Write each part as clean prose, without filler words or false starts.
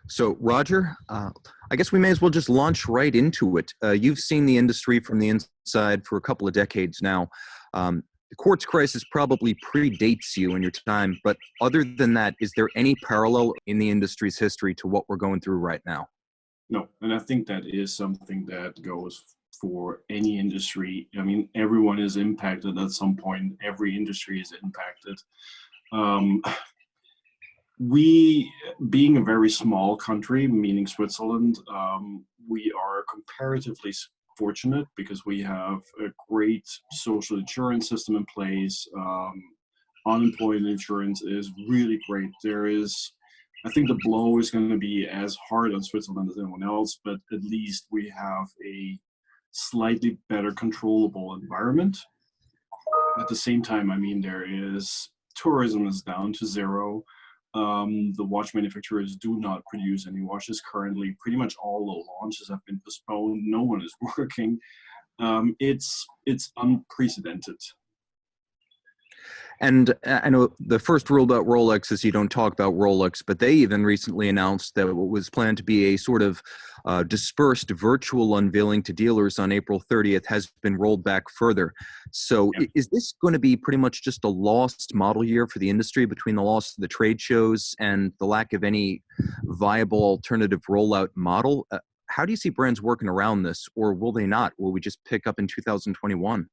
So, Roger, I guess we may as well just launch right into it. You've seen the industry from the inside for a couple of decades now. The quartz crisis probably predates you in your time, but other than that, is there any parallel in the industry's history to what we're going through right now? No, and I think that is something that goes for any industry. I mean, everyone is impacted at some point. Every industry is impacted. Um, we, being a very small country, meaning Switzerland, we are comparatively fortunate because we have a great social insurance system in place. Unemployment insurance is really great. I think the blow is going to be as hard on Switzerland as anyone else, but at least we have a slightly better controllable environment. At the same time, I mean, tourism is down to zero. The watch manufacturers do not produce any watches currently. Pretty much all the launches have been postponed. No one is working. It's unprecedented. And I know the first rule about Rolex is you don't talk about Rolex, but they even recently announced that what was planned to be a sort of dispersed virtual unveiling to dealers on April 30th has been rolled back further. So Is this going to be pretty much just a lost model year for the industry between the loss of the trade shows and the lack of any viable alternative rollout model? How do you see brands working around this, or will they not? Will we just pick up in 2021?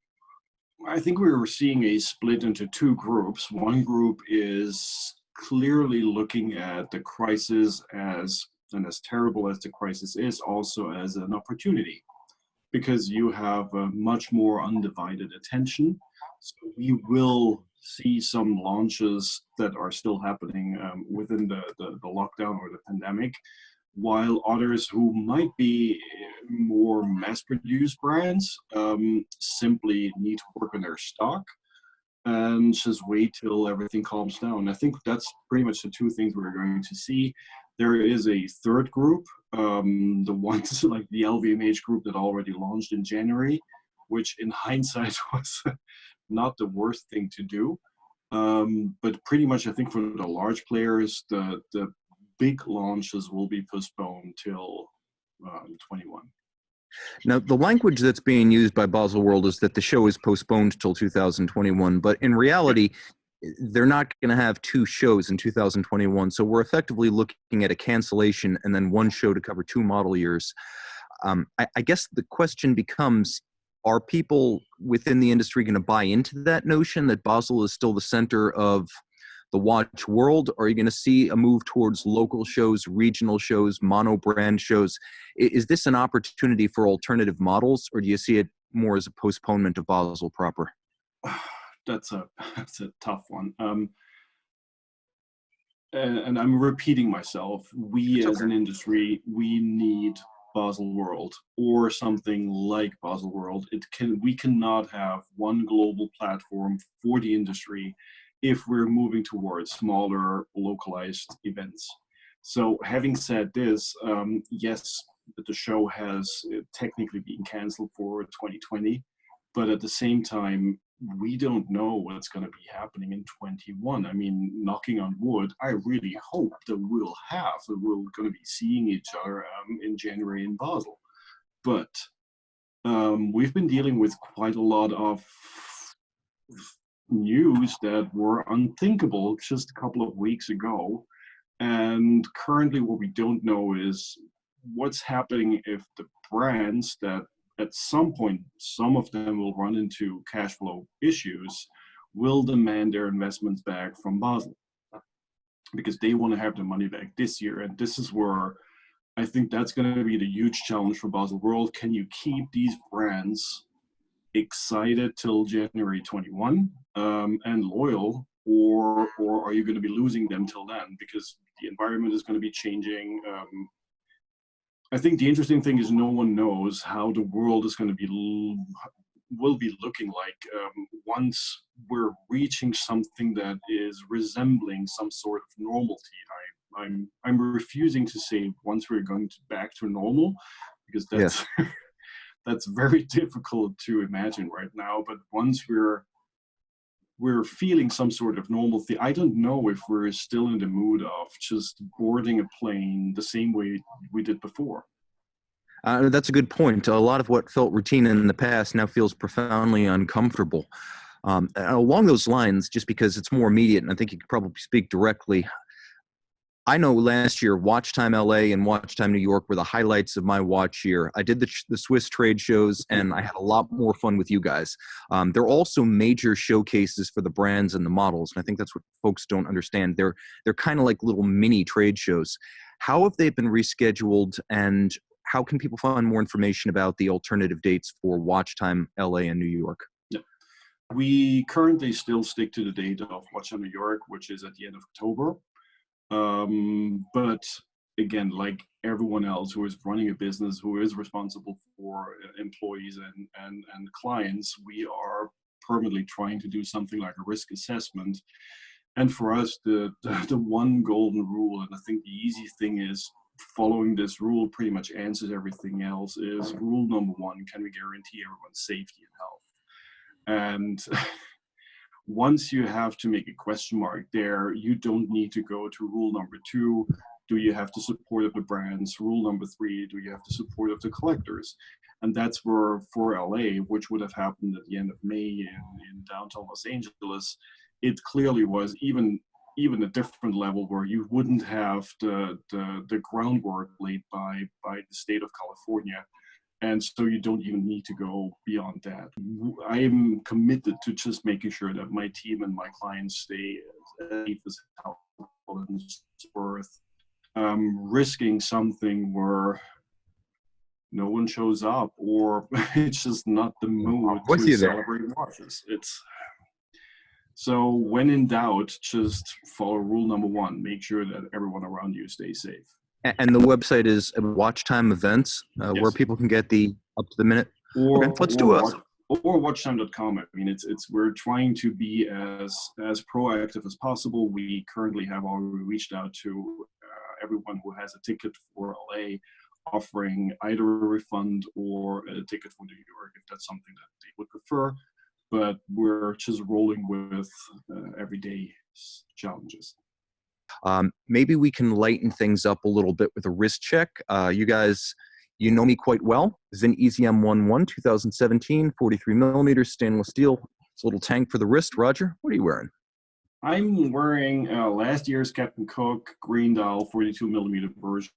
I think we were seeing a split into two groups. One group is clearly looking at the crisis as terrible as the crisis is, also as an opportunity, because you have a much more undivided attention. So we will see some launches that are still happening within the lockdown or the pandemic, while others who might be more mass-produced brands simply need to work on their stock and just wait till everything calms down. I think that's pretty much the two things we're going to see. There is a third group, the ones like the LVMH group that already launched in January, which in hindsight was not the worst thing to do. But pretty much I think for the large players, the big launches will be postponed till 21. Now, the language that's being used by Basel World is that the show is postponed till 2021, but in reality, they're not going to have two shows in 2021. So we're effectively looking at a cancellation and then one show to cover two model years. I guess the question becomes, are people within the industry going to buy into that notion that Basel is still the center of the watch world? Or are you going to see a move towards local shows, regional shows, mono brand shows? Is this an opportunity for alternative models, or do you see it more as a postponement of Basel proper? That's a tough one. And I'm repeating myself. We as an industry, we need Basel World or something like Basel World. We cannot have one global platform for the industry if we're moving towards smaller localized events. So having said this, yes, the show has technically been canceled for 2020, but at the same time, we don't know what's going to be happening in 21. I mean, knocking on wood, I really hope that we're going to be seeing each other in January in Basel. But we've been dealing with quite a lot of news that were unthinkable just a couple of weeks ago. And currently what we don't know is what's happening if the brands that at some point, some of them will run into cash flow issues, will demand their investments back from Basel because they want to have the money back this year. And this is where I think that's going to be the huge challenge for Basel World. Can you keep these brands excited till January 21 and loyal, or are you going to be losing them till then because the environment is going to be changing? I think the interesting thing is no one knows how the world is going to will be looking like once we're reaching something that is resembling some sort of normalcy. I'm refusing to say once we're going back to normal, because that's that's very difficult to imagine right now. But once we're we're feeling some sort of normalcy. I don't know if we're still in the mood of just boarding a plane the same way we did before. That's a good point. A lot of what felt routine in the past now feels profoundly uncomfortable. Along those lines, just because it's more immediate, and I think you could probably speak directly, I know last year, WatchTime LA and WatchTime New York were the highlights of my watch year. I did the Swiss trade shows, and I had a lot more fun with you guys. They're also major showcases for the brands and the models, and I think that's what folks don't understand. They're kind of like little mini trade shows. How have they been rescheduled, and how can people find more information about the alternative dates for WatchTime LA and New York? We currently still stick to the date of WatchTime New York, which is at the end of October. But again, like everyone else who is running a business, who is responsible for employees and clients, we are permanently trying to do something like a risk assessment. And for us, the one golden rule, and I think the easy thing is following this rule pretty much answers everything else, is rule number one: can we guarantee everyone's safety and health? And once you have to make a question mark there, you don't need to go to rule number two. Do you have the support of the brands? Rule number three, do you have the support of the collectors? And that's where for LA, which would have happened at the end of May in downtown Los Angeles, it clearly was even a different level where you wouldn't have the groundwork laid by the state of California. And so you don't even need to go beyond that. I am committed to just making sure that my team and my clients stay as safe as possible, and it's worth risking something where no one shows up, or it's just not the mood to celebrate watches. So when in doubt, just follow rule number one: make sure that everyone around you stays safe. And the website is WatchTime Events, Yes. where people can get the up-to-the-minute. Or WatchTime.com. I mean, we're trying to be as proactive as possible. We currently have already reached out to everyone who has a ticket for LA, offering either a refund or a ticket for New York if that's something that they would prefer. But we're just rolling with everyday challenges. Maybe we can lighten things up a little bit with a wrist check. You guys, you know me quite well. Zenith EZM11 2017, 43 millimeters stainless steel. It's a little tank for the wrist. Roger, what are you wearing? I'm wearing last year's Captain Cook green dial 42 millimeter version.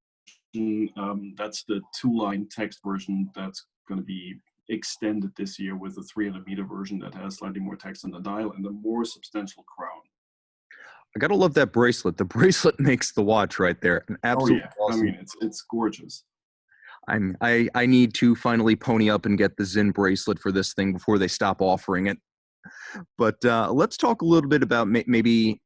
That's the two-line text version that's going to be extended this year with a 300 meter version that has slightly more text on the dial and a more substantial crown. I gotta love that bracelet. The bracelet makes the watch right there. Absolutely awesome. I mean, it's gorgeous. I need to finally pony up and get the Zen bracelet for this thing before they stop offering it. But let's talk a little bit about maybe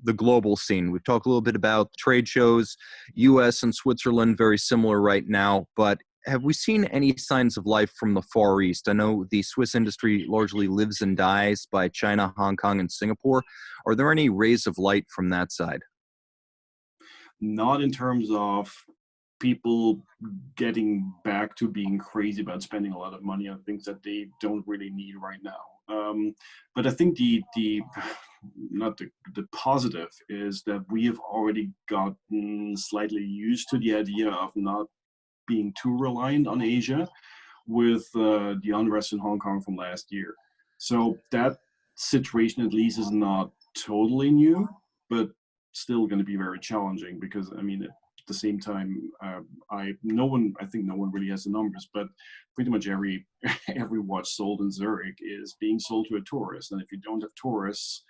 the global scene. We've talked a little bit about trade shows, U.S. and Switzerland, very similar right now. But have we seen any signs of life from the Far East? I know the Swiss industry largely lives and dies by China, Hong Kong, and Singapore. Are there any rays of light from that side? Not in terms of people getting back to being crazy about spending a lot of money on things that they don't really need right now. But I think the positive is that we have already gotten slightly used to the idea of not being too reliant on Asia with the unrest in Hong Kong from last year. So that situation at least is not totally new, but still going to be very challenging because, I mean, at the same time, I think no one really has the numbers, but pretty much every watch sold in Zurich is being sold to a tourist. And if you don't have tourists,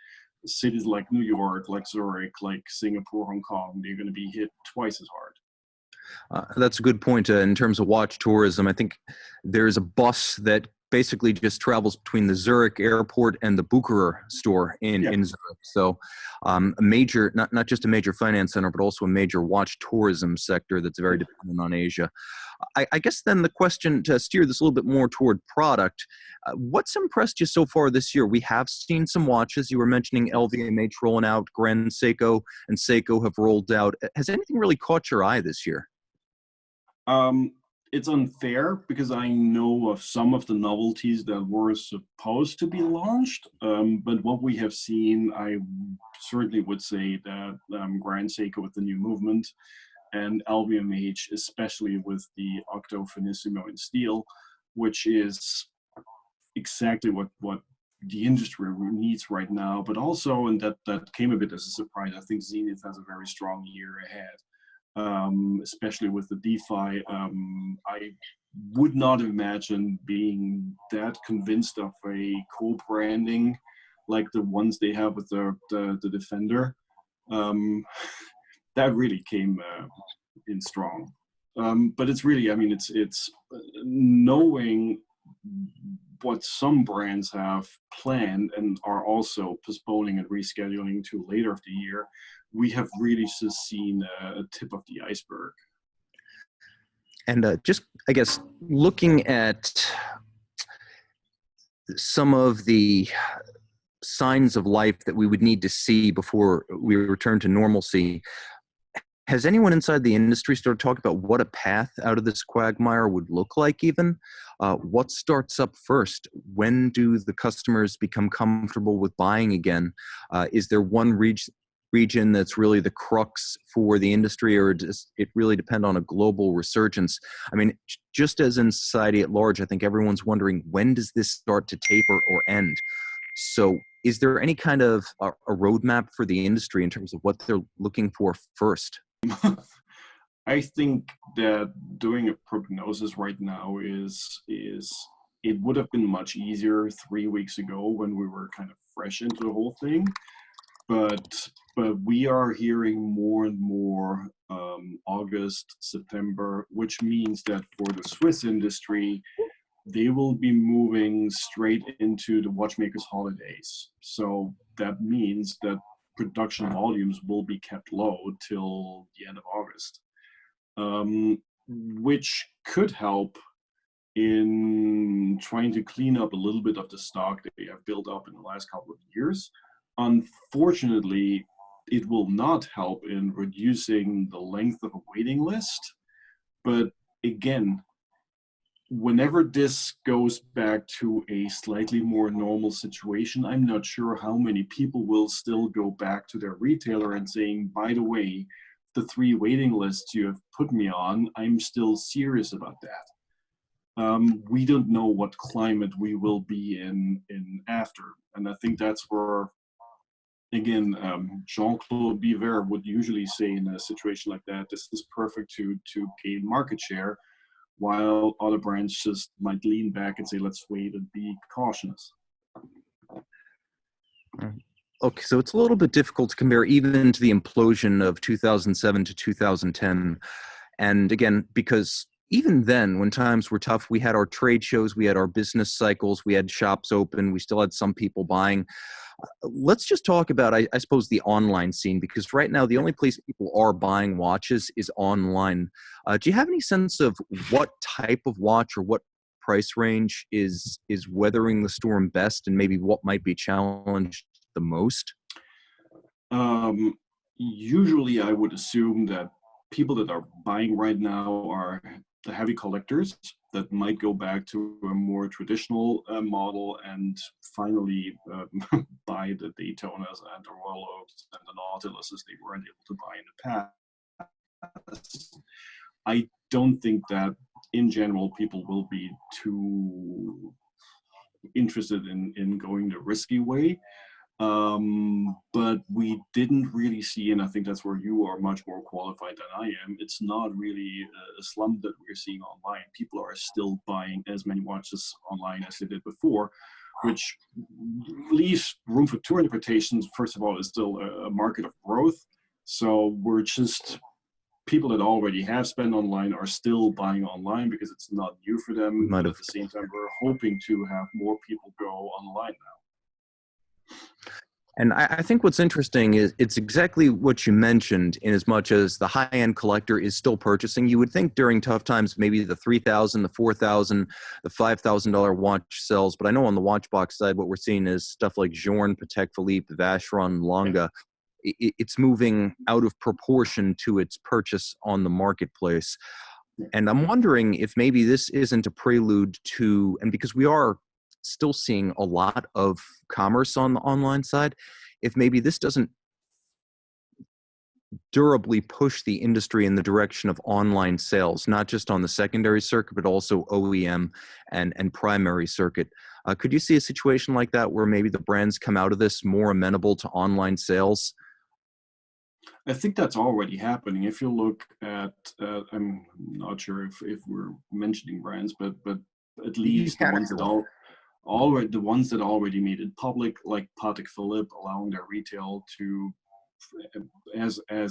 cities like New York, like Zurich, like Singapore, Hong Kong, they're going to be hit twice as hard. That's a good point. In terms of watch tourism, I think there's a bus that basically just travels between the Zurich airport and the Bucherer store in Zurich. So a major, not just a major finance center, but also a major watch tourism sector that's very dependent on Asia. I guess then the question, to steer this a little bit more toward product, what's impressed you so far this year? We have seen some watches. You were mentioning LVMH rolling out, Grand Seiko and Seiko have rolled out. Has anything really caught your eye this year? it's unfair because I know of some of the novelties that were supposed to be launched, but what we have seen, I certainly would say that Grand Seiko with the new movement and LVMH, especially with the Octo Finissimo in steel, which is exactly what the industry needs right now, but also, and that came a bit as a surprise, I think Zenith has a very strong year ahead. Especially with the DeFi. I would not imagine being that convinced of a co-branding like the ones they have with the Defender. That really came in strong. But it's really, I mean, it's knowing what some brands have planned and are also postponing and rescheduling to later of the year. We have really just seen a tip of the iceberg. And just, I guess, looking at some of the signs of life that we would need to see before we return to normalcy, has anyone inside the industry started talking about what a path out of this quagmire would look like even? What starts up first? When do the customers become comfortable with buying again? Is there one region that's really the crux for the industry, or does it really depend on a global resurgence? I mean, just as in society at large, I think everyone's wondering, when does this start to taper or end? So is there any kind of a roadmap for the industry in terms of what they're looking for first? I think that doing a prognosis right now is it would have been much easier 3 weeks ago when we were kind of fresh into the whole thing. But we are hearing more and more August, September, which means that for the Swiss industry, they will be moving straight into the watchmakers' holidays. So that means that production volumes will be kept low till the end of August, which could help in trying to clean up a little bit of the stock that they have built up in the last couple of years. Unfortunately, it will not help in reducing the length of a waiting list. But again, whenever this goes back to a slightly more normal situation, I'm not sure how many people will still go back to their retailer and saying, by the way, the 3 waiting lists you have put me on, I'm still serious about that. We don't know what climate we will be in after. And I think that's where, again, Jean-Claude Biver would usually say in a situation like that, this is perfect to gain market share, while other brands just might lean back and say, let's wait and be cautious. Okay, so it's a little bit difficult to compare even to the implosion of 2007 to 2010. And again, because even then, when times were tough, we had our trade shows, we had our business cycles, we had shops open, we still had some people buying. Let's just talk about, I suppose, the online scene, because right now the only place people are buying watches is online. Do you have any sense of what type of watch or what price range is weathering the storm best, and maybe what might be challenged the most? Usually I would assume that people that are buying right now are the heavy collectors that might go back to a more traditional model and finally buy the Daytonas and the Royal Oaks and the Nautiluses they weren't able to buy in the past. I don't think that in general people will be too interested in going the risky way. But we didn't really see, and I think that's where you are much more qualified than I am, it's not really a slump that we're seeing online. People are still buying as many watches online as they did before, which leaves room for two interpretations. First of all, it's still a market of growth. So we're just, people that already have spent online are still buying online because it's not new for them. But at the same time, we're hoping to have more people go online now. And I think what's interesting is it's exactly what you mentioned, in as much as the high-end collector is still purchasing. You would think during tough times, maybe the $3,000, the $4,000, the $5,000 watch sells. But I know on the watch box side, what we're seeing is stuff like Journe, Patek Philippe, Vacheron, Lange. It's moving out of proportion to its purchase on the marketplace. And I'm wondering if maybe this isn't a prelude to, and because we are still seeing a lot of commerce on the online side, if maybe this doesn't durably push the industry in the direction of online sales, not just on the secondary circuit, but also OEM and primary circuit. Could you see a situation like that where maybe the brands come out of this more amenable to online sales? I think that's already happening. If you look at, I'm not sure if we're mentioning brands, but at You least the can if ones you that want. already made it public, like Patek Philippe, allowing their retail to, as a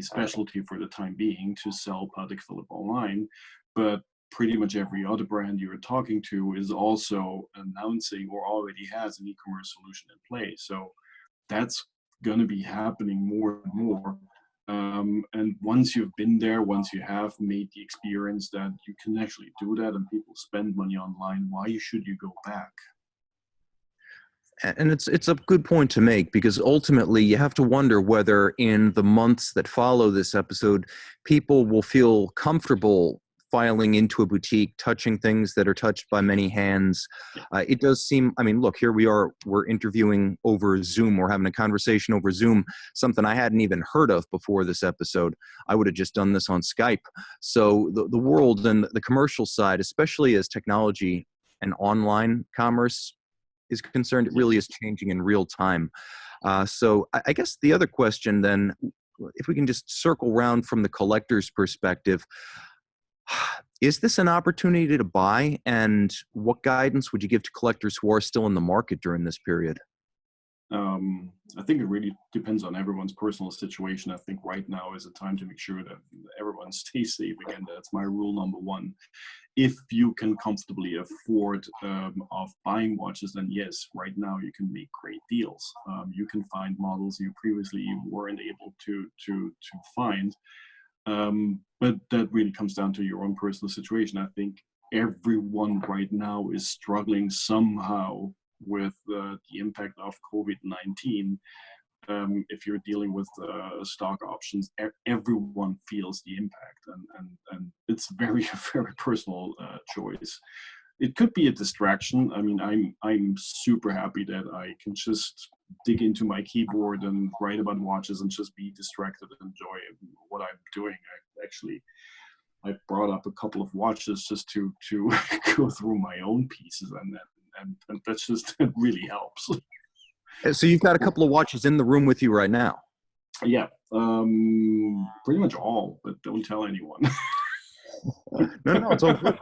specialty for the time being, to sell Patek Philippe online. But pretty much every other brand you're talking to is also announcing or already has an e-commerce solution in place. So that's going to be happening more and more. And once you've been there, once you have made the experience that you can actually do that and people spend money online, why should you go back? And it's a good point to make, because ultimately you have to wonder whether in the months that follow this episode, people will feel comfortable filing into a boutique, touching things that are touched by many hands. It does seem, I mean, look, here we are, we're interviewing over Zoom, we're having a conversation over Zoom, something I hadn't even heard of before this episode. I would have just done this on Skype. So the world and the commercial side, especially as technology and online commerce is concerned, it really is changing in real time. So I guess the other question then, if we can just circle around from the collector's perspective, is this an opportunity to buy? And what guidance would you give to collectors who are still in the market during this period? I think it really depends on everyone's personal situation. I think right now is a time to make sure that everyone stays safe. Again, that's my rule number one. If you can comfortably afford of buying watches, then yes, right now you can make great deals. You can find models you previously weren't able to find. But that really comes down to your own personal situation. I think everyone right now is struggling somehow with the impact of COVID-19. If you're dealing with stock options, everyone feels the impact, and it's very very personal choice. It could be a distraction. I mean, I'm super happy that I can just dig into my keyboard and write about watches and just be distracted and enjoy what I'm doing. I brought up a couple of watches just to go through my own pieces, and that's just, it really helps. So you've got a couple of watches in the room with you right now. Yeah, pretty much all, but don't tell anyone. No, it's all good.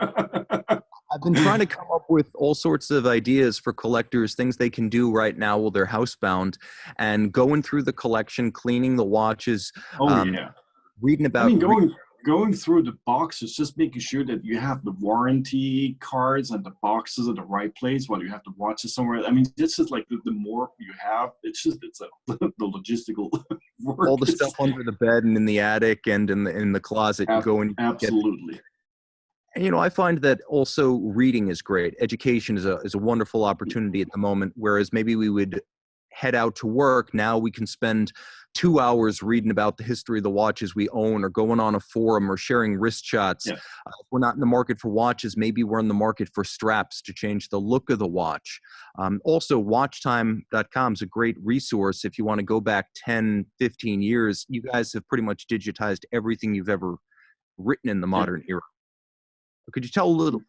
I've been trying to come up with all sorts of ideas for collectors, things they can do right now while they're housebound, and going through the collection, cleaning the watches, Oh yeah. reading I about. mean, going through the boxes, just making sure that you have the warranty cards and the boxes at the right place while you have the watches somewhere. I mean, this is like the more you have, it's the logistical work. All the stuff under the bed and in the attic and in the closet. You go and absolutely. And, you know, I find that also reading is great. Education is a wonderful opportunity at the moment, whereas maybe we would head out to work. Now we can spend 2 hours reading about the history of the watches we own, or going on a forum, or sharing wrist shots. Yeah. If we're not in the market for watches, maybe we're in the market for straps to change the look of the watch. Also, WatchTime.com is a great resource if you want to go back 10, 15 years. You guys have pretty much digitized everything you've ever written in the modern era. Could you tell a little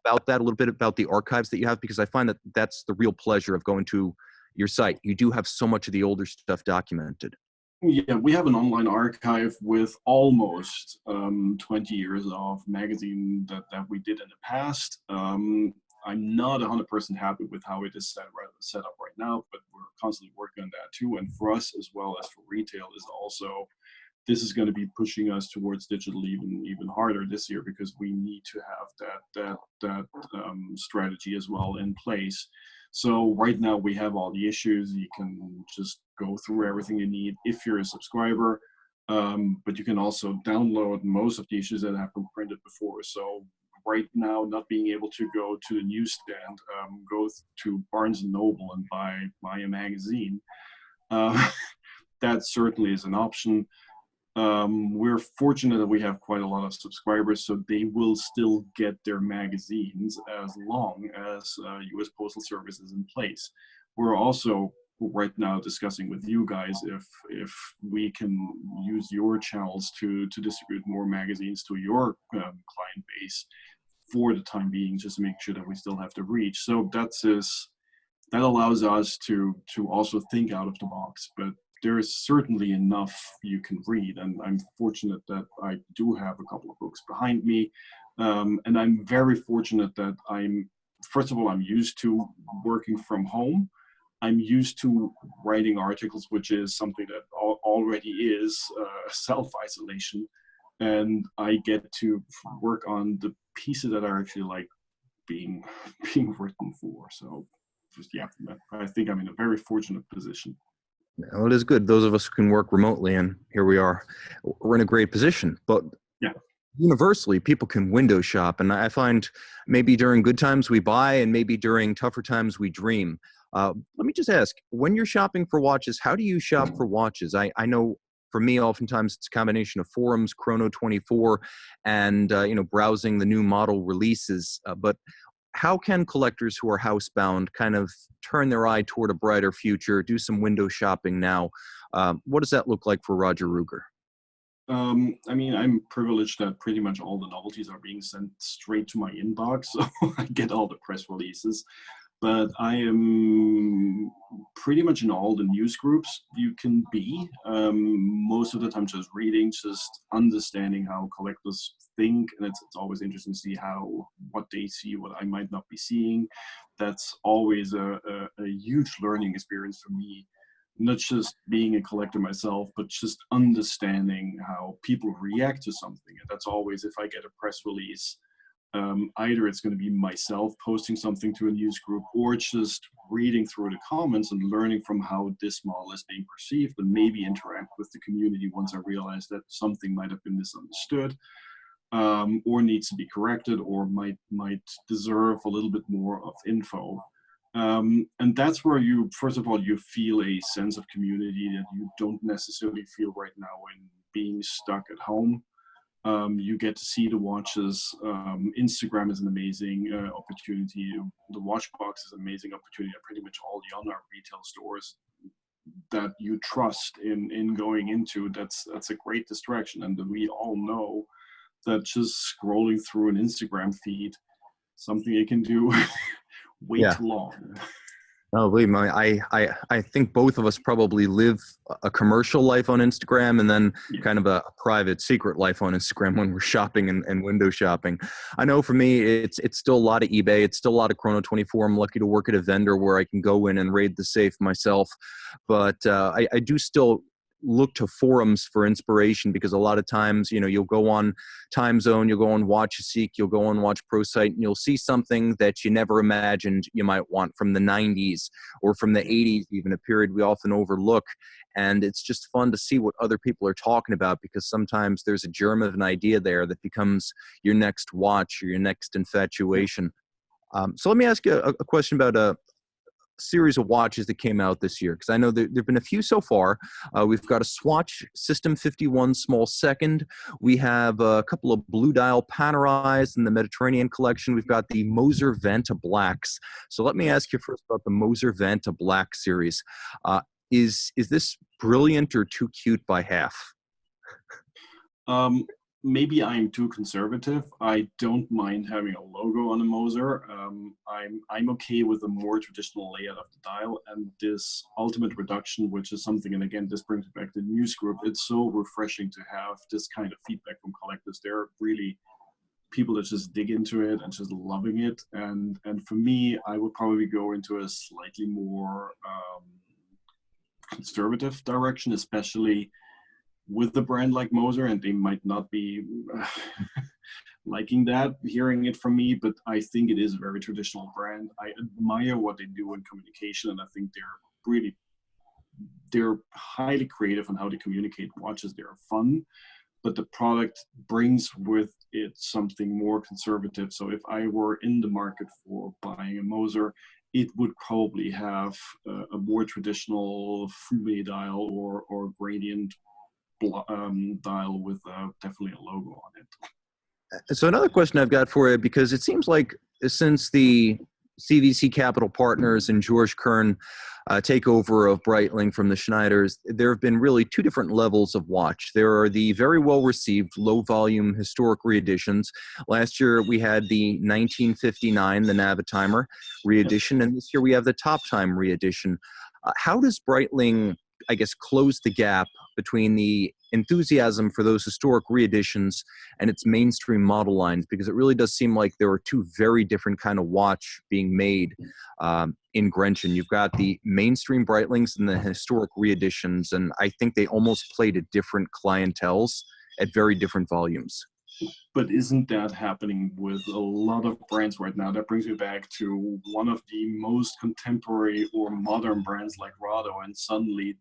about that, a little bit about the archives that you have? Because I find that that's the real pleasure of going to your site. You do have so much of the older stuff documented. Yeah, we have an online archive with almost 20 years of magazine that we did in the past. I'm not 100% happy with how it is set up right now, but we're constantly working on that too. And for us, as well as for retail, is also, this is going to be pushing us towards digital even harder this year, because we need to have that strategy as well in place. So right now we have all the issues. You can just go through everything you need if you're a subscriber, but you can also download most of the issues that have been printed before. So right now, not being able to go to the newsstand, go to Barnes & Noble and buy a magazine, that certainly is an option. We're fortunate that we have quite a lot of subscribers, so they will still get their magazines as long as U.S. Postal Service is in place. We're also right now discussing with you guys if we can use your channels to distribute more magazines to your client base for the time being, just to make sure that we still have the reach. So that allows us to also think out of the box, but there is certainly enough you can read, and I'm fortunate that I do have a couple of books behind me, and I'm very fortunate that first of all, I'm used to working from home. I'm used to writing articles, which is something that already is self-isolation, and I get to work on the pieces that are actually like being written for. So just, yeah, I think I'm in a very fortunate position. Well, it is good. Those of us who can work remotely, and here we are, we're in a great position. But Yeah. universally, people can window shop. And I find maybe during good times we buy, and maybe during tougher times we dream. Let me just ask, when you're shopping for watches, how do you shop for watches? I know for me, oftentimes it's a combination of forums, Chrono24, and browsing the new model releases. But how can collectors who are housebound kind of turn their eye toward a brighter future, do some window shopping now? What does that look like for Roger Ruegger? I mean, I'm privileged that pretty much all the novelties are being sent straight to my inbox, so I get all the press releases. But I am pretty much in all the news groups you can be. Most of the time just reading, just understanding how collectors think, and it's always interesting to see what they see, what I might not be seeing. That's always a huge learning experience for me, not just being a collector myself, but just understanding how people react to something. And that's always, if I get a press release, either it's going to be myself posting something to a news group, or just reading through the comments and learning from how this model is being perceived, and maybe interact with the community once I realize that something might have been misunderstood, or needs to be corrected, or might deserve a little bit more of info. And that's where first of all, you feel a sense of community that you don't necessarily feel right now when being stuck at home. You get to see the watches. Instagram is an amazing opportunity. The Watchbox is an amazing opportunity at pretty much all the online retail stores that you trust in going into. That's a great distraction, and we all know that just scrolling through an Instagram feed, something you can do way too long. Oh, believe me, I think both of us probably live a commercial life on Instagram, and then kind of a private, secret life on Instagram when we're shopping and window shopping. I know for me, it's still a lot of eBay. It's still a lot of Chrono24. I'm lucky to work at a vendor where I can go in and raid the safe myself. But I do still look to forums for inspiration, because a lot of times, you'll go on Time Zone, you'll go on Watch Seek, you'll go on Watch Pro Site, and you'll see something that you never imagined you might want from the 90s or from the 80s, even a period we often overlook. And it's just fun to see what other people are talking about, because sometimes there's a germ of an idea there that becomes your next watch or your next infatuation. So let me ask you a question about a series of watches that came out this year, because I know there have been a few so far. We've got a Swatch System 51 small second. We have a couple of Blue Dial Panerais in the Mediterranean collection. We've got the Moser Vanta Blacks. So let me ask you first about the Moser Vanta Black series. Is this brilliant or too cute by half? Maybe I'm too conservative. I don't mind having a logo on a Moser. I'm okay with a more traditional layout of the dial, and this ultimate reduction, which is something, and again, this brings me back to the news group. It's so refreshing to have this kind of feedback from collectors. They're really people that just dig into it and just loving it. And for me, I would probably go into a slightly more conservative direction, especially with the brand like Moser, and they might not be liking that, hearing it from me, but I think it is a very traditional brand. I admire what they do in communication, and I think they're highly creative on how they communicate watches. They're fun, but the product brings with it something more conservative. So if I were in the market for buying a Moser, it would probably have a more traditional Fume dial or gradient dial with definitely a logo on it. So another question I've got for you, because it seems like since the CVC Capital Partners and George Kern takeover of Breitling from the Schneiders, there have been really two different levels of watch. There are the very well-received, low-volume historic reeditions. Last year, we had the 1959, the Navitimer reedition, and this year we have the Top Time reedition. How does Breitling, I guess, close the gap between the enthusiasm for those historic reeditions and its mainstream model lines? Because it really does seem like there are two very different kind of watch being made in Grenchen. You've got the mainstream Breitlings and the historic reeditions, and I think they almost play to different clienteles at very different volumes. But isn't that happening with a lot of brands right now? That brings me back to one of the most contemporary or modern brands like Rado, and suddenly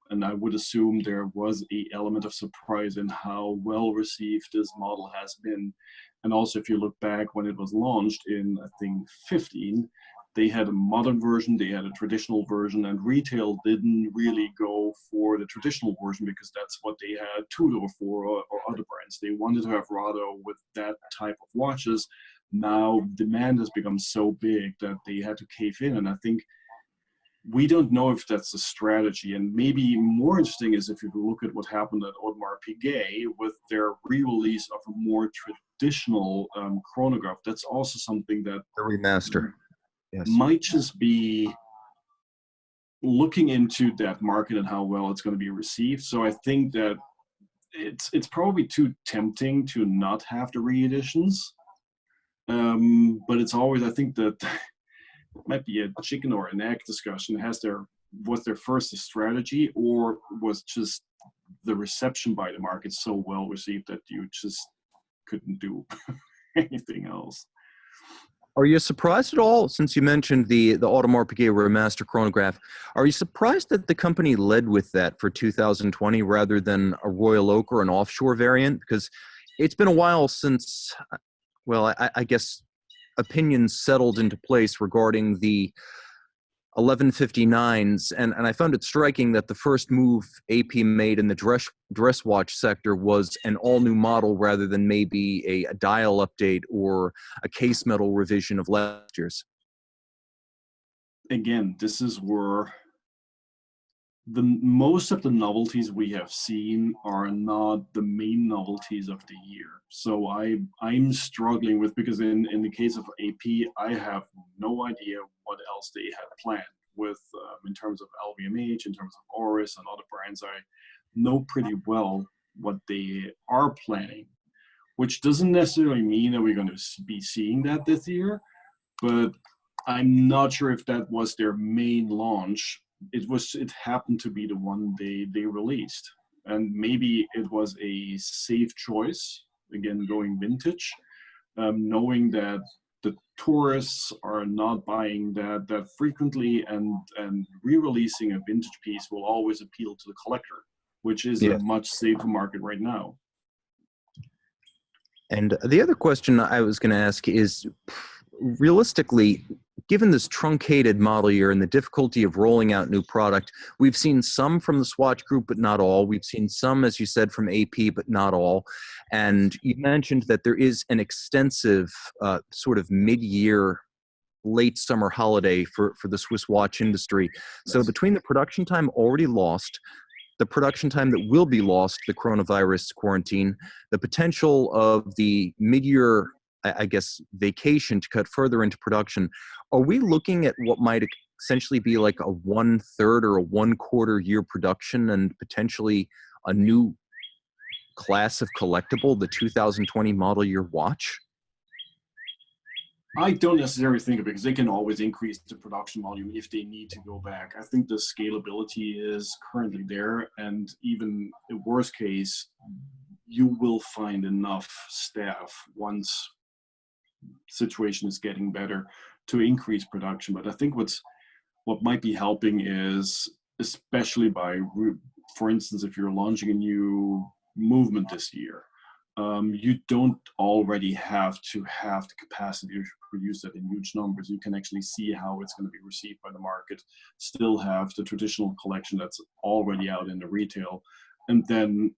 and I would assume there was an element of surprise in how well received this model has been. And also, if you look back when it was launched in, I think, 15, they had a modern version, they had a traditional version, and retail didn't really go for the traditional version because that's what they had Tudor for or other brands. They wanted to have Rado with that type of watches. Now demand has become so big that they had to cave in, and I think we don't know if that's a strategy. And maybe more interesting is if you look at what happened at Audemars Piguet with their re-release of a more traditional chronograph. That's also something that The remaster. Yes. Might just be looking into that market and how well it's going to be received. So I think that it's probably too tempting to not have the reeditions. But it's always, I think that it might be a chicken or an egg discussion. Was there first a strategy, or was just the reception by the market so well received that you just couldn't do anything else? Are you surprised at all, since you mentioned the Audemars Piguet Remaster chronograph, are you surprised that the company led with that for 2020 rather than a Royal Oak or an offshore variant? Because it's been a while since, well, I guess opinions settled into place regarding the 1159s, and I found it striking that the first move AP made in the dress watch sector was an all-new model rather than maybe a dial update or a case metal revision of last year's. Again, this is where most of the novelties we have seen are not the main novelties of the year. So I'm struggling with, because in the case of AP, I have no idea what else they had planned with in terms of LVMH, in terms of Oris and other brands. I know pretty well what they are planning, which doesn't necessarily mean that we're going to be seeing that this year, but I'm not sure if that was their main launch. It happened to be the one they released, and maybe it was a safe choice, again going vintage, knowing that the tourists are not buying that frequently, and re-releasing a vintage piece will always appeal to the collector, which is a much safer market right now. And the other question I was going to ask is, realistically, given this truncated model year and the difficulty of rolling out new product, we've seen some from the Swatch Group, but not all. We've seen some, as you said, from AP, but not all. And you mentioned that there is an extensive sort of mid-year, late summer holiday for the Swiss watch industry. So between the production time already lost, the production time that will be lost, the coronavirus quarantine, the potential of the mid-year, I guess, vacation to cut further into production, are we looking at what might essentially be like a 1/3 or a 1/4 year production and potentially a new class of collectible, the 2020 model year watch? I don't necessarily think of it, because they can always increase the production volume if they need to go back. I think the scalability is currently there, and even in worst case, you will find enough staff once situation is getting better to increase production. But I think what might be helping is, especially for instance, if you're launching a new movement this year, you don't already have to have the capacity to produce that in huge numbers. You can actually see how it's going to be received by the market, still have the traditional collection that's already out in the retail, and then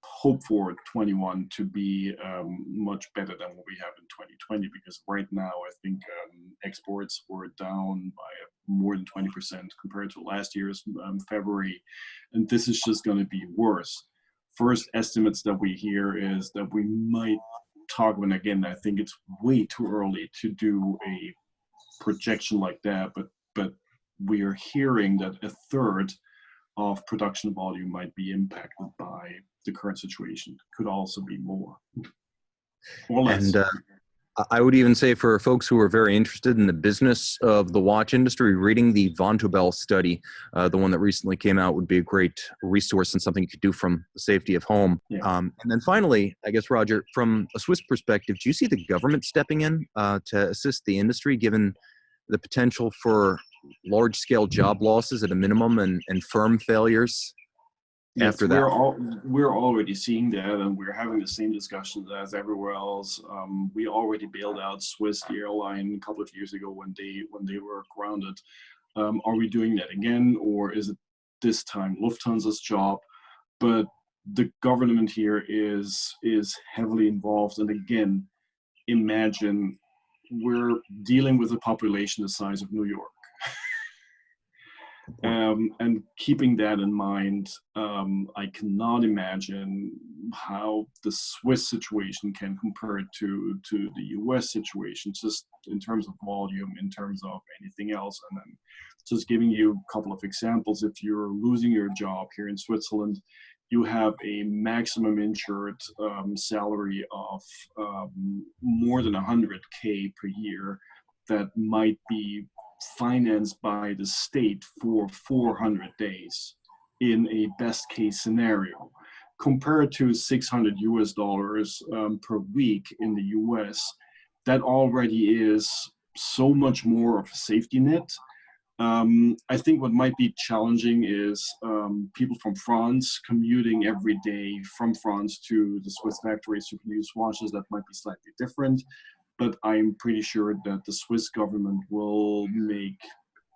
hope for 21 to be much better than what we have in 2020, because right now I think exports were down by more than 20% compared to last year's February, and this is just going to be worse. First estimates that we hear is that we might talk, and again, I think it's way too early to do a projection like that, but we are hearing that a third of production volume might be impacted by the current situation. Could also be more or less. And I would even say for folks who are very interested in the business of the watch industry, reading the Vontobel study, the one that recently came out, would be a great resource and something you could do from the safety of home. Yeah. And then finally, I guess, Roger, from a Swiss perspective, do you see the government stepping in to assist the industry, given the potential for large-scale job losses at a minimum and firm failures? Yes, after that? we're already seeing that, and we're having the same discussions as everywhere else. We already bailed out Swiss, the airline, a couple of years ago when they were grounded. Are we doing that again, or is it this time Lufthansa's job? But the government here is heavily involved, and again, imagine we're dealing with a population the size of New York. And keeping that in mind, I cannot imagine how the Swiss situation can compare to the US situation, just in terms of volume, in terms of anything else. And then just giving you a couple of examples, if you're losing your job here in Switzerland, you have a maximum insured salary of more than 100K per year that might be financed by the state for 400 days in a best case scenario, compared to $600 per week in the US. That already is so much more of a safety net. I think what might be challenging is people from France commuting every day from France to the Swiss factories to produce watches. That might be slightly different. But I'm pretty sure that the Swiss government will make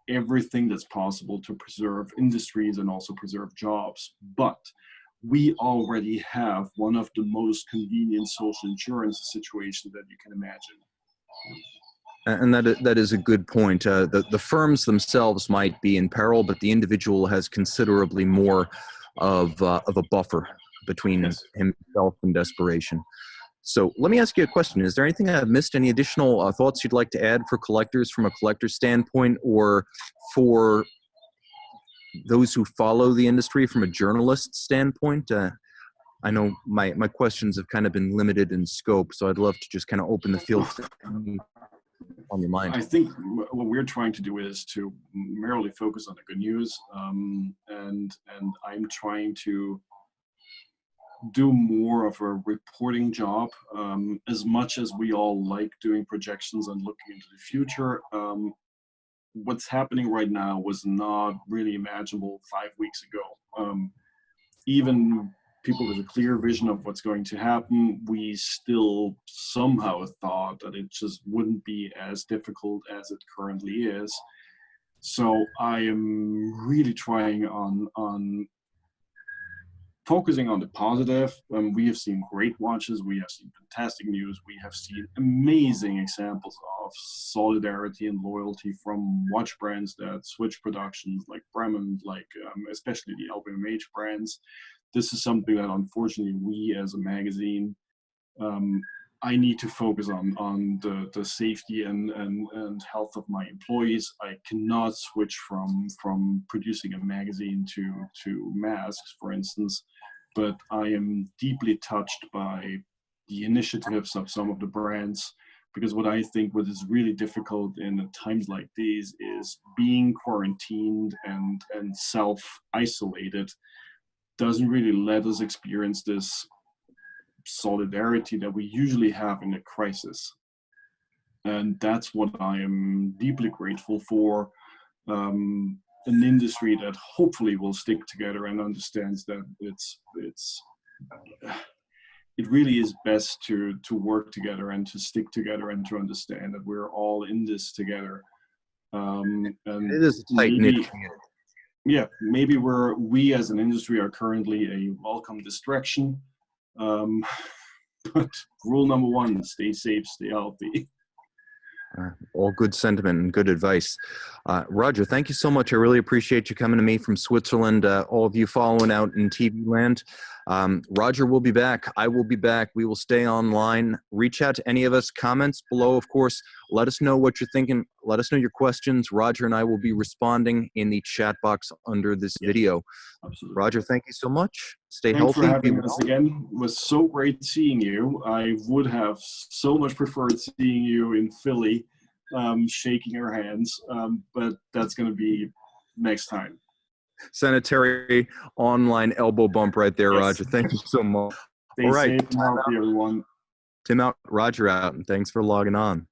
everything that's possible to preserve industries and also preserve jobs. But we already have one of the most convenient social insurance situations that you can imagine. And that is a good point. The firms themselves might be in peril, but the individual has considerably more of a buffer between himself and desperation. So let me ask you a question. Is there anything I've missed? Any additional thoughts you'd like to add for collectors from a collector's standpoint, or for those who follow the industry from a journalist standpoint? I know my questions have kind of been limited in scope, so I'd love to just kind of open the field on your mind. I think what we're trying to do is to merely focus on the good news, and I'm trying to do more of a reporting job. As much as we all like doing projections and looking into the future, what's happening right now was not really imaginable 5 weeks ago. Even people with a clear vision of what's going to happen, we still somehow thought that it just wouldn't be as difficult as it currently is. So I am really trying on focusing on the positive. We have seen great watches, we have seen fantastic news, we have seen amazing examples of solidarity and loyalty from watch brands that switch productions, like Bremen, like especially the LVMH brands. This is something that unfortunately we as a magazine, I need to focus on the safety and health of my employees. I cannot switch from producing a magazine to masks, for instance, but I am deeply touched by the initiatives of some of the brands, because what is really difficult in times like these is being quarantined and self-isolated doesn't really let us experience this solidarity that we usually have in a crisis. And that's what I am deeply grateful for. An industry that hopefully will stick together and understands that it really is best to work together and to stick together and to understand that we're all in this together. And it is a tight-knit community. yeah, maybe we as an industry are currently a welcome distraction. But rule number one, stay safe, stay healthy. All good sentiment and good advice. Roger, thank you so much. I really appreciate you coming to me from Switzerland. All of you following out in TV land. Roger will be back. I will be back. We will stay online. Reach out to any of us. Comments below, of course. Let us know what you're thinking. Let us know your questions. Roger and I will be responding in the chat box under this video. Absolutely. Roger, thank you so much. Stay Thanks healthy. for having us again. It was so great seeing you. I would have so much preferred seeing you in Philly, shaking our hands, but that's going to be next time. Sanitary online elbow bump right there, Yes. Roger. Thank you so much. Stay All right. safe and healthy, everyone. Tim out, Roger out, and thanks for logging on.